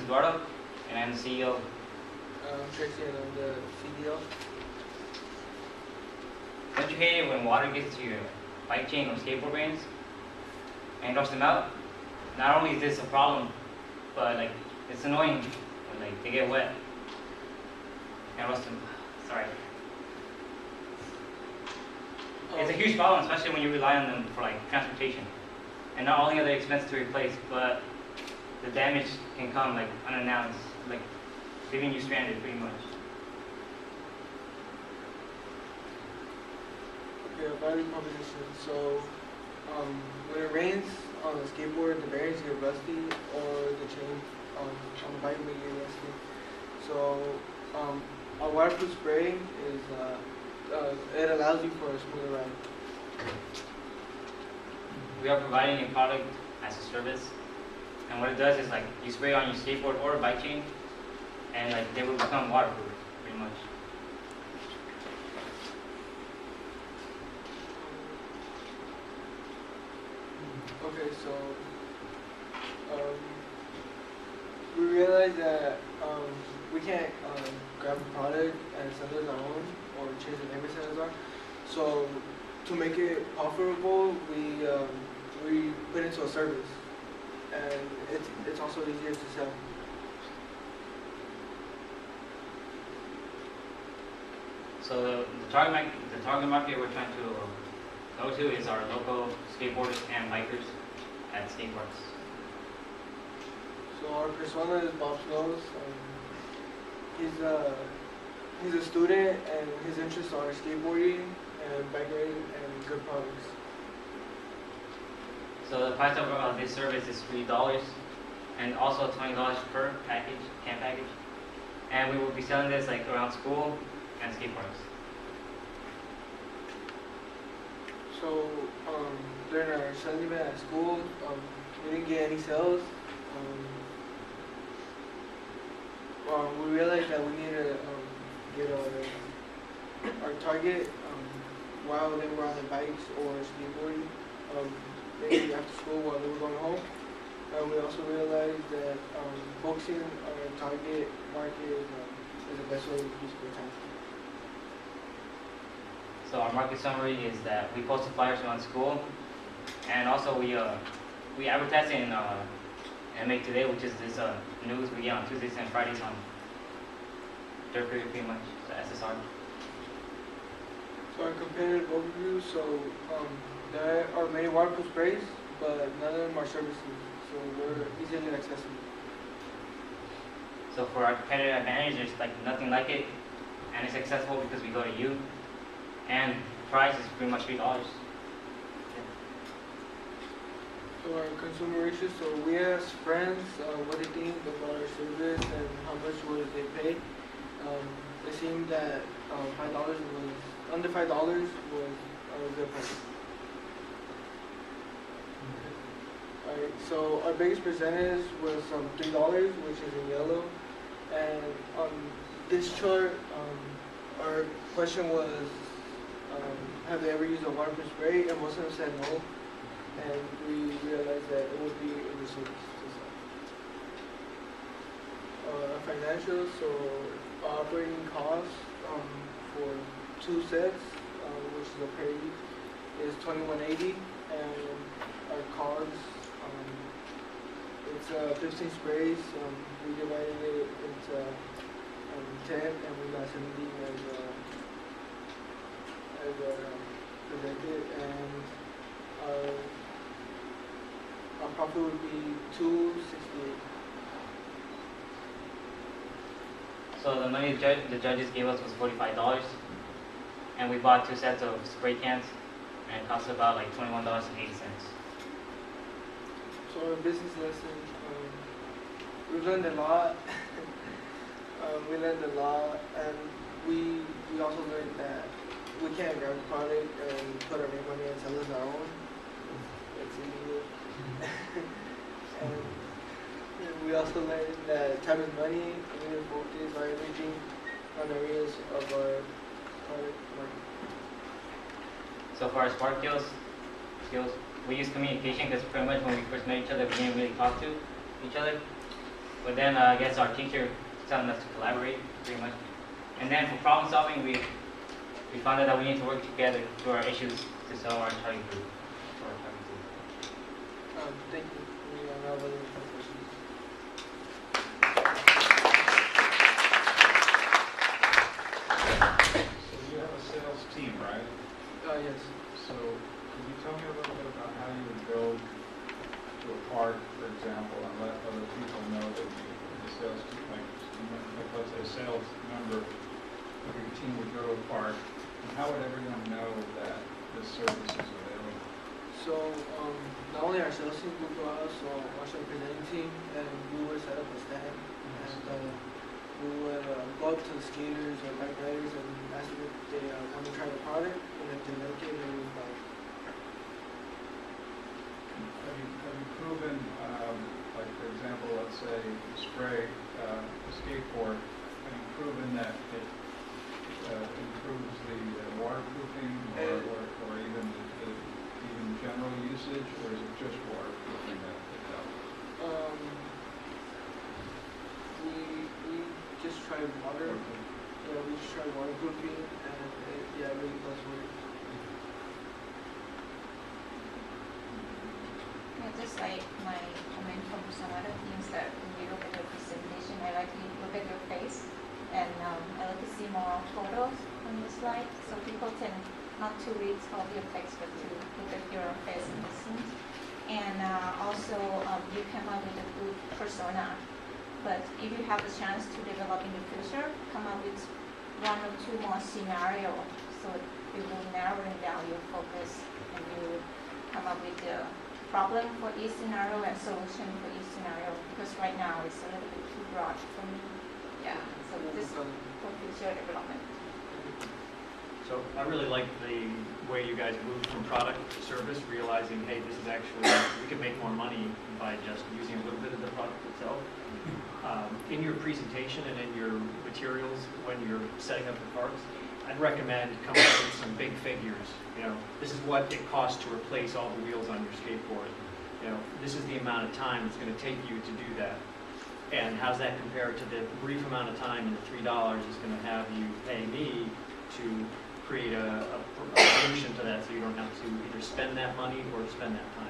Eduardo, and I'm the CEO. I'm Tracy, and I'm the CDO. Don't you hate it when water gets to your bike chain or skateboard reins and drops them out? Not only is this a problem, but like it's annoying when like they get wet and rust them. Sorry. It's a huge problem, especially when you rely on them for like transportation, and not only are they expensive to replace, but the damage can come like unannounced, like leaving you stranded pretty much. Okay, value proposition. So, when it rains on the skateboard, the bearings get rusty, or the chain on the bike may get rusty. So, a waterproof spray is it allows you for a smoother ride. We are providing a product as a service, and what it does is like you spray on your skateboard or a bike chain, and like they will become waterproof pretty much. Okay, so we realized that we can't grab a product and sell it our own or change the name and sell it our own. So to make it profitable, we put it into a service, and it's also easier to sell. So the target market we're trying to go to is our local skateboarders and bikers at skate parks. So our persona is Bob Snows. He's a student, and his interests are skateboarding and bike riding and good products. So the price of this service is $3 and also $20 per package, camp package. And we will be selling this like around school and skate parks. So during our selling event at school, we didn't get any sales. We realized that we needed to get our target while they were on their bikes or skateboarding, maybe after school while they were going home. We also realized that focusing on our target market is the best way to use their time. So our market summary is that we post flyers around school, and also we advertise it in Make Today, which is this news we get on Tuesdays and Fridays on Dirt Creek, pretty much, so SSR. So our competitive overview, so there are many waterproof sprays, but none of them are services, so they're easily accessible. So for our competitive advantage, there's like nothing like it, and it's accessible because we go to you, and the price is pretty much $3. So our consumer issues, so we asked friends what they think about our service and how much would they pay. It seemed that $5 was under $5 was a good price. Alright, so our biggest percentage was $3, which is in yellow, and on this chart, our question was, have they ever used a waterproof spray? And most of them said no. And we realized that it would be a resource to sell. Financials, so operating costs for 2 sets, which is a pair, is $21.80, and our COGS, it's 15 sprays. We divided it into 10, and we got 70 as projected, and our profit would be $2.68. So the money the judges gave us was $45, and we bought 2 sets of spray cans, and it cost about like $21.80. So our business lesson, we learned a lot. And we also learned that we can't grab a product and put our name on it and sell it our own. It's illegal. And we also learned that time is money, and we need to focus our energy on areas of our product market. So for our spark skills, we use communication because pretty much when we first met each other, we didn't really talk to each other. But then I guess our teacher telling us to collaborate pretty much. And then for problem solving, we found out that we need to work together through our issues to solve our target group. Thank you. We now have other questions. So you have a sales team, right? Yes. So can you tell me a little bit about how you would go to a park, for example, and let other people know that the sales team, like let's say a sales member of your team would go to a park, and how would everyone know that this service is available? So not only our sales team would go out, so also our presenting team, and we would set up a stand, and we would go up to the skaters or bike riders and ask them if they want to try the product, and if they like it, then we buy it. Have you proven, like for example, let's say you spray a skateboard, have you proven that it improves the waterproofing or even even general usage, or is it just waterproofing that it does? We just tried water. Yeah, we just tried waterproofing, and it really does work. Yeah, just like my comment from some other things that when we look at the presentation, I like to look at your face, and I like to see more photos on the slide, so people can not to read all your text, but to look at your face and listen. And also, you come up with a good persona. But if you have the chance to develop in the future, come up with one or two more scenarios, so it will narrow down your focus, and you come up with the problem for each scenario and solution for each scenario. Because right now it's a little bit too broad for me. Yeah. So this for future development. So I really like the way you guys moved from product to service, realizing, hey, this is actually, we can make more money by just using a little bit of the product itself. In your presentation and in your materials, when you're setting up the parks, I'd recommend coming up with some big figures. You know, this is what it costs to replace all the wheels on your skateboard. You know, this is the amount of time it's going to take you to do that. And how's that compare to the brief amount of time and the $3 is going to have you pay me to create a solution to that, so you don't have to either spend that money or spend that time.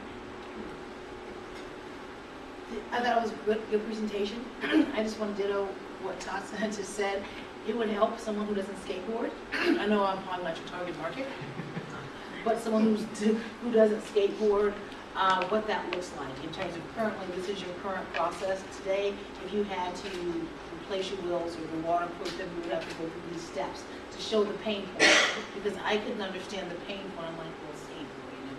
I thought it was a good presentation. I just want to ditto what Todd just said. It would help someone who doesn't skateboard. I know I'm probably not your target market, but someone who doesn't skateboard, what that looks like in terms of currently, this is your current process today. If you had to replace your wheels or the waterproof, then you would have to go through these steps to show the pain point. Because I couldn't understand the pain point. I'm like, well, skateboarding,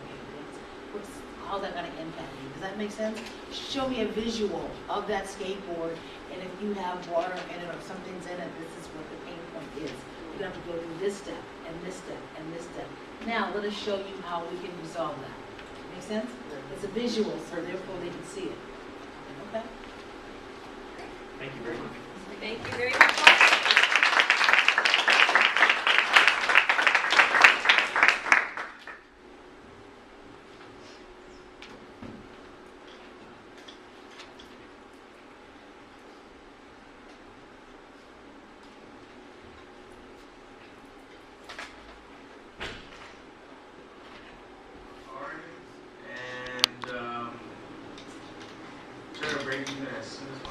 okay, how's that going to impact me? Does that make sense? Show me a visual of that skateboard, and if you have water in it or something's in it, this is what the pain point is. You're going to have to go through this step, and this step, and this step. Now, let us show you how we can resolve that. Make sense? It's a visual, so therefore they can see it. Okay? Thank you very much. Thank you very much. Try to break even as soon as possible.